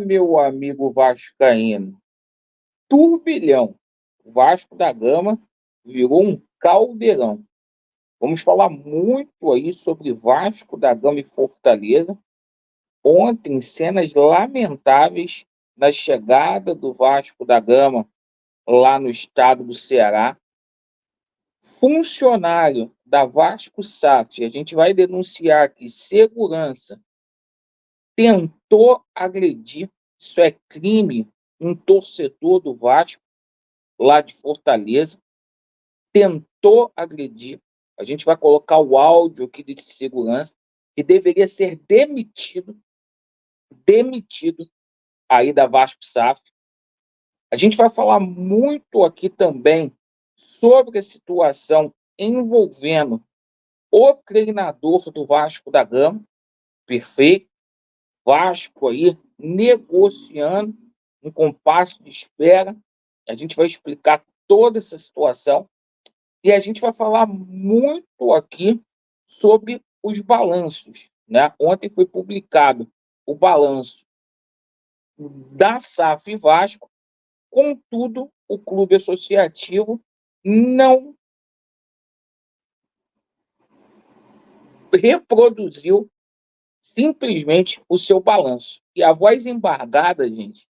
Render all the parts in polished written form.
Meu amigo vascaíno, turbilhão. O Vasco da Gama virou um caldeirão. Vamos falar muito aí sobre Vasco da Gama e Fortaleza. Ontem, cenas lamentáveis na chegada do Vasco da Gama lá no estado do Ceará. Funcionário da Vasco SAF, a gente vai denunciar aqui, segurança, tentou agredir, isso é crime, um torcedor do Vasco, lá de Fortaleza, tentou agredir. A gente vai colocar o áudio aqui de segurança, que deveria ser demitido aí da Vasco SAF. A gente vai falar muito aqui também sobre a situação envolvendo o treinador do Vasco da Gama, perfeito, Vasco aí negociando um compasso de espera. A gente vai explicar toda essa situação e a gente vai falar muito aqui sobre os balanços, né? Ontem foi publicado o balanço da SAF Vasco, contudo, o clube associativo não reproduziu simplesmente o seu balanço. E a voz embargada, gente,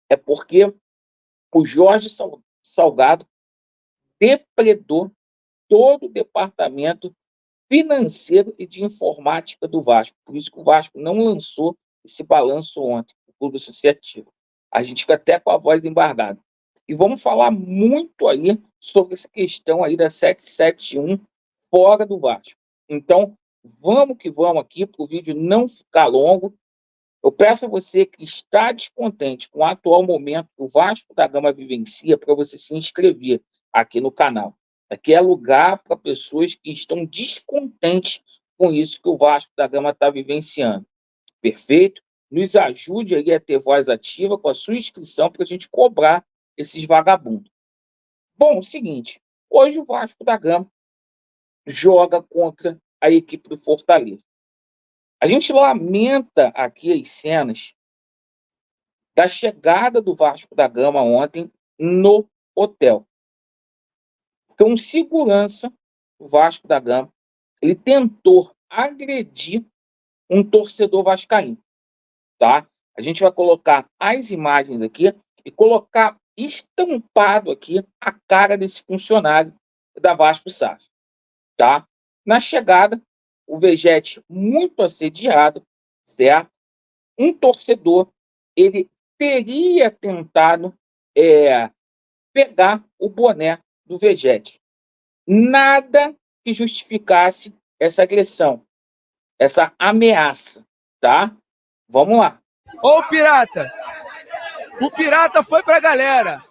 é porque o Jorge Salgado depredou todo o departamento financeiro e de informática do Vasco. Por isso que o Vasco não lançou esse balanço ontem, o clube associativo. A gente fica até com a voz embargada. E vamos falar muito aí sobre essa questão aí da 771 fora do Vasco. Então, vamos que vamos aqui, para o vídeo não ficar longo. Eu peço a você que está descontente com o atual momento que o Vasco da Gama vivencia, para você se inscrever aqui no canal. Aqui é lugar para pessoas que estão descontentes com isso que o Vasco da Gama está vivenciando. Perfeito? Nos ajude aí a ter voz ativa com a sua inscrição para a gente cobrar esses vagabundos. Bom, o seguinte, hoje o Vasco da Gama joga contra a equipe do Fortaleza. A gente lamenta aqui as cenas da chegada do Vasco da Gama ontem no hotel. Então, um segurança do Vasco da Gama, ele tentou agredir um torcedor vascaíno, tá? A gente vai colocar as imagens aqui e colocar estampado aqui a cara desse funcionário da Vasco SAF, tá? Na chegada, o Vegete muito assediado, certo? Um torcedor, ele teria tentado pegar o boné do Vegete. Nada que justificasse essa agressão, essa ameaça, tá? Vamos lá. Ô, o Pirata foi pra galera.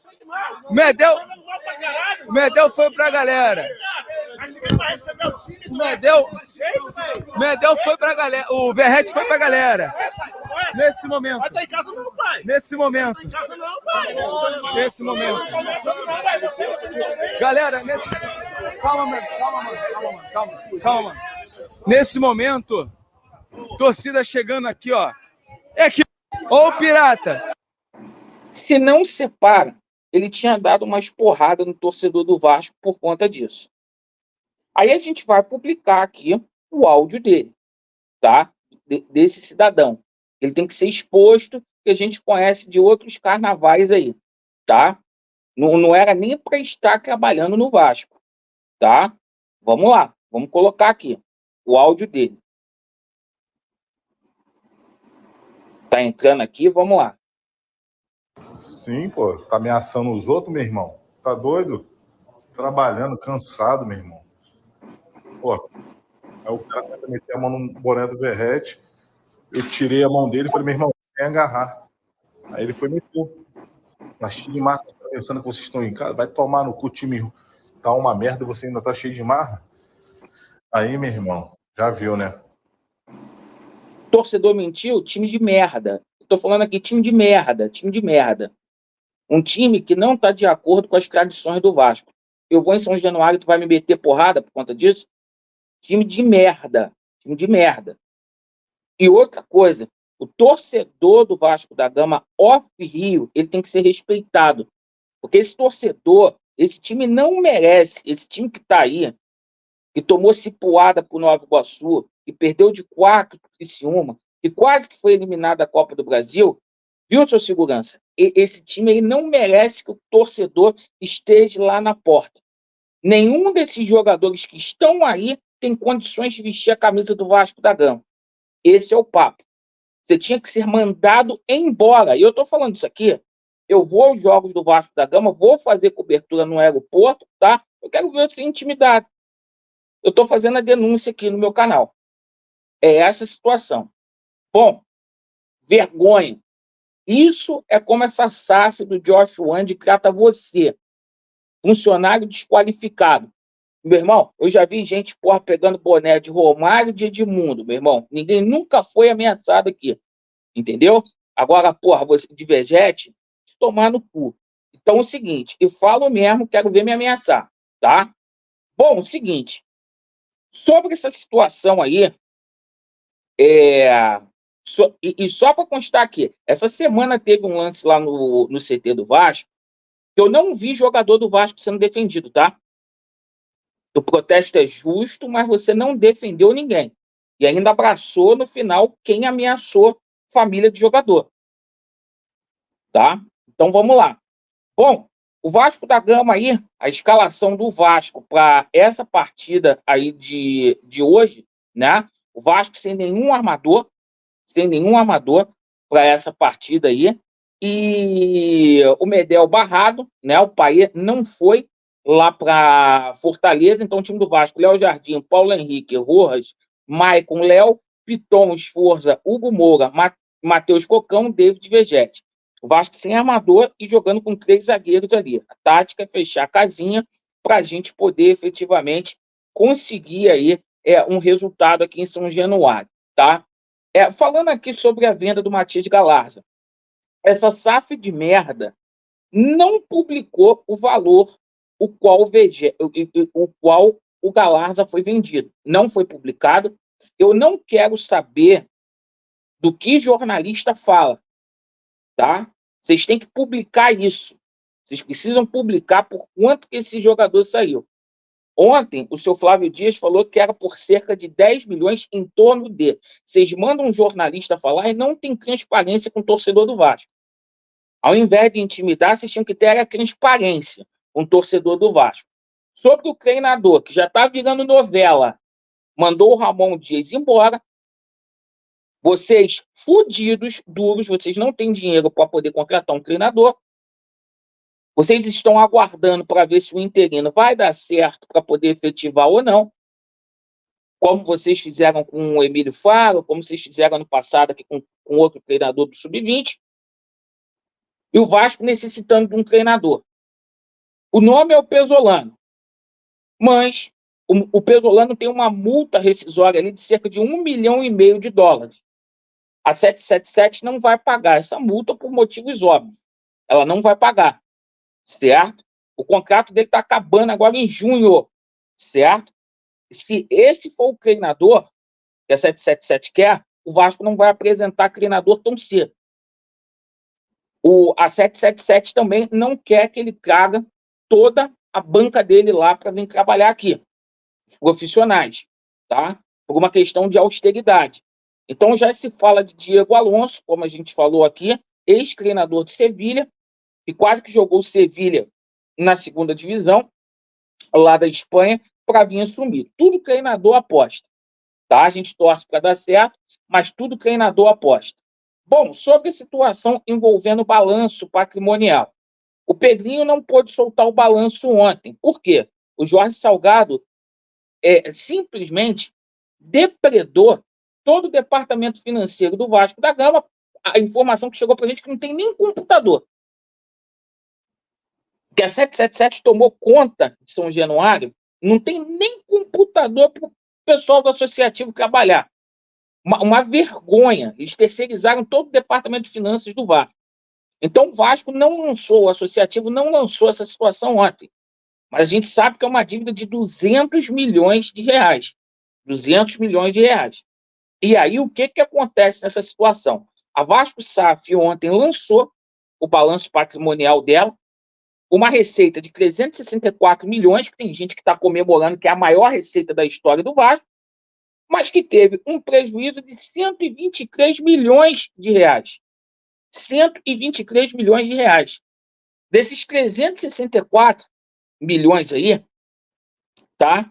Medel foi pra galera. Medel foi pra galera. O Verrete foi pra galera. Nesse momento. Vai estar em casa não, pai. Nesse momento. Vai estar em casa não, pai. Nesse momento. Galera, nesse... Calma, mano. Calma. Nesse momento, torcida chegando aqui, ó. É aqui. Ô, Pirata. Se não separa, ele tinha dado uma esporrada no torcedor do Vasco por conta disso. Aí a gente vai publicar aqui o áudio dele, tá? Desse cidadão. Ele tem que ser exposto, que a gente conhece de outros carnavais aí, tá? Não era nem para estar trabalhando no Vasco, tá? Vamos lá, vamos colocar aqui o áudio dele. Tá entrando aqui, vamos lá. Sim, pô, tá ameaçando os outros, meu irmão? Tá doido? Trabalhando, cansado, meu irmão. Pô, aí o cara tenta meter a mão no boné do Verrete, eu tirei a mão dele e falei, meu irmão, sem agarrar. Aí ele foi e meteu. Tá cheio de marca, pensando que vocês estão em casa, vai tomar no cu, time tá uma merda, você ainda tá cheio de marra. Aí, meu irmão, já viu, né? Torcedor mentiu, time de merda. Eu tô falando aqui, time de merda. Um time que não tá de acordo com as tradições do Vasco. Eu vou em São Januário, tu vai me meter porrada por conta disso? Time de merda. E outra coisa, o torcedor do Vasco da Gama off-Rio, ele tem que ser respeitado. Porque esse torcedor, esse time não merece, esse time que está aí, que tomou cipuada para o Nova Iguaçu, que perdeu de 4 para o Criciúma, que quase que foi eliminado da Copa do Brasil, viu, seu segurança? Esse time aí não merece que o torcedor esteja lá na porta. Nenhum desses jogadores que estão aí tem condições de vestir a camisa do Vasco da Gama. Esse é o papo. Você tinha que ser mandado embora. E eu estou falando isso aqui, eu vou aos jogos do Vasco da Gama, vou fazer cobertura no aeroporto, tá? Eu quero ver você intimidado. Eu estou fazendo a denúncia aqui no meu canal. É essa a situação. Bom, vergonha. Isso é como essa SAF do Josh Wand trata você. Funcionário desqualificado. Meu irmão, eu já vi gente, porra, pegando boné de Romário e de Edmundo, meu irmão. Ninguém nunca foi ameaçado aqui. Entendeu? Agora, porra, você de Vegete, tomar no cu. Então, é o seguinte, eu falo mesmo, quero ver me ameaçar, tá? Bom, o seguinte, sobre essa situação aí, só para constar aqui, essa semana teve um lance lá no CT do Vasco, que eu não vi jogador do Vasco sendo defendido, tá? O protesto é justo, mas você não defendeu ninguém. E ainda abraçou no final quem ameaçou família de jogador. Tá? Então vamos lá. Bom, o Vasco da Gama aí, a escalação do Vasco para essa partida aí de hoje, né? O Vasco sem nenhum armador para essa partida aí. E o Medel barrado, né? O Payet não foi lá para Fortaleza, então o time do Vasco, Léo Jardim, Paulo Henrique, Rojas, Maicon, Léo, Piton, Esforza, Hugo Moura, Matheus Cocão, David Vegete. O Vasco sem armador e jogando com 3 zagueiros ali. A tática é fechar a casinha para a gente poder efetivamente conseguir aí um resultado aqui em São Januário, tá? Falando aqui sobre a venda do Matias Galarza, essa SAF de merda não publicou o valor o qual o Galarza foi vendido. Não foi publicado. Eu não quero saber do que jornalista fala, tá? Vocês têm que publicar isso. Vocês precisam publicar por quanto que esse jogador saiu. Ontem, o seu Flávio Dias falou que era por cerca de 10 milhões em torno dele. Vocês mandam um jornalista falar e não tem transparência com o torcedor do Vasco. Ao invés de intimidar, vocês tinham que ter a transparência com o torcedor do Vasco. Sobre o treinador, que já está virando novela, mandou o Ramon Dias embora. Vocês, fudidos, duros, vocês não têm dinheiro para poder contratar um treinador. Vocês estão aguardando para ver se o interino vai dar certo para poder efetivar ou não. Como vocês fizeram com o Emílio Faro, como vocês fizeram ano passado aqui com outro treinador do Sub-20. E o Vasco necessitando de um treinador. O nome é o Pesolano. Mas o Pesolano tem uma multa rescisória ali de cerca de $1,5 milhão. A 777 não vai pagar essa multa por motivos óbvios. Ela não vai pagar, certo? O contrato dele está acabando agora em junho, certo? Se esse for o treinador que a 777 quer, o Vasco não vai apresentar treinador tão cedo. A 777 também não quer que ele traga toda a banca dele lá para vir trabalhar aqui, os profissionais, tá? Por uma questão de austeridade. Então já se fala de Diego Alonso, como a gente falou aqui, ex-treinador de Sevilha, que quase que jogou o Sevilha na segunda divisão, lá da Espanha, para vir assumir. Tudo treinador aposta, tá? A gente torce para dar certo, mas tudo treinador aposta. Bom, sobre a situação envolvendo o balanço patrimonial. O Pedrinho não pôde soltar o balanço ontem. Por quê? O Jorge Salgado simplesmente depredou todo o departamento financeiro do Vasco da Gama. A informação que chegou para a gente que não tem nem computador. Que a 777 tomou conta de São Januário, não tem nem computador para o pessoal do associativo trabalhar. Uma vergonha. Eles terceirizaram todo o departamento de finanças do Vasco. Então o Vasco não lançou, o associativo não lançou essa situação ontem. Mas a gente sabe que é uma dívida de 200 milhões de reais. 200 milhões de reais. E aí, o que acontece nessa situação? A Vasco SAF ontem lançou o balanço patrimonial dela, uma receita de 364 milhões, que tem gente que está comemorando que é a maior receita da história do Vasco, mas que teve um prejuízo de 123 milhões de reais. 123 milhões de reais. Desses 364 milhões aí, tá?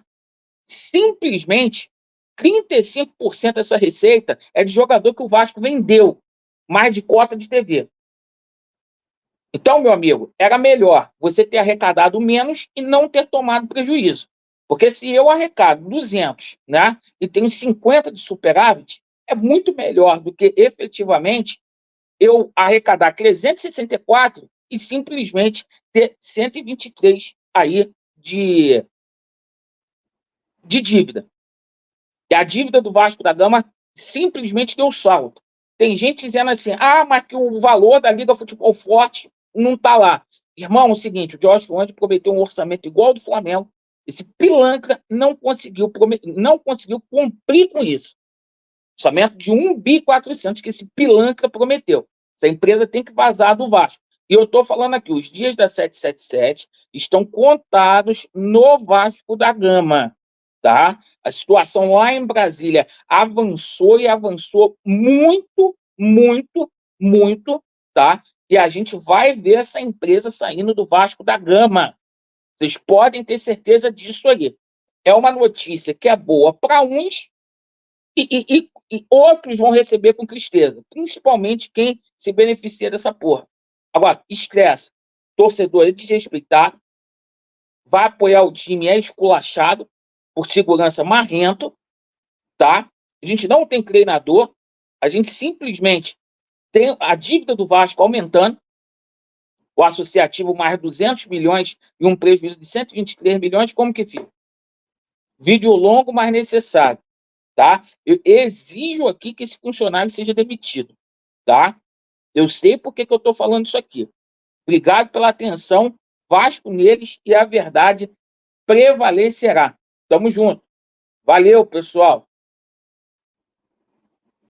Simplesmente 35% dessa receita é de jogador que o Vasco vendeu, mais de cota de TV. Então, meu amigo, era melhor você ter arrecadado menos e não ter tomado prejuízo. Porque se eu arrecado 200, né, e tenho 50 de superávit, é muito melhor do que efetivamente eu arrecadar 364 e simplesmente ter 123 aí de dívida. E a dívida do Vasco da Gama simplesmente deu salto. Tem gente dizendo assim, mas que o valor da Liga Futebol Forte não está lá. Irmão, é o seguinte, o Jorge Conde prometeu um orçamento igual ao do Flamengo. Esse pilantra não conseguiu cumprir com isso. Orçamento de 1.400 bi que esse pilantra prometeu. Essa empresa tem que vazar do Vasco. E eu estou falando aqui, os dias da 777 estão contados no Vasco da Gama. Tá? A situação lá em Brasília avançou e avançou muito, muito, muito, tá? E a gente vai ver essa empresa saindo do Vasco da Gama. Vocês podem ter certeza disso aí. É uma notícia que é boa para uns e outros vão receber com tristeza, principalmente quem se beneficia dessa porra. Agora, estresse, torcedor é desrespeitado, vai apoiar o time, é esculachado por segurança marrento, tá? A gente não tem treinador, a gente simplesmente tem a dívida do Vasco aumentando, o associativo mais 200 milhões e um prejuízo de 123 milhões, como que fica? Vídeo longo, mas necessário, tá? Eu exijo aqui que esse funcionário seja demitido, tá? Eu sei por que eu estou falando isso aqui. Obrigado pela atenção, Vasco neles e a verdade prevalecerá. Tamo junto. Valeu, pessoal.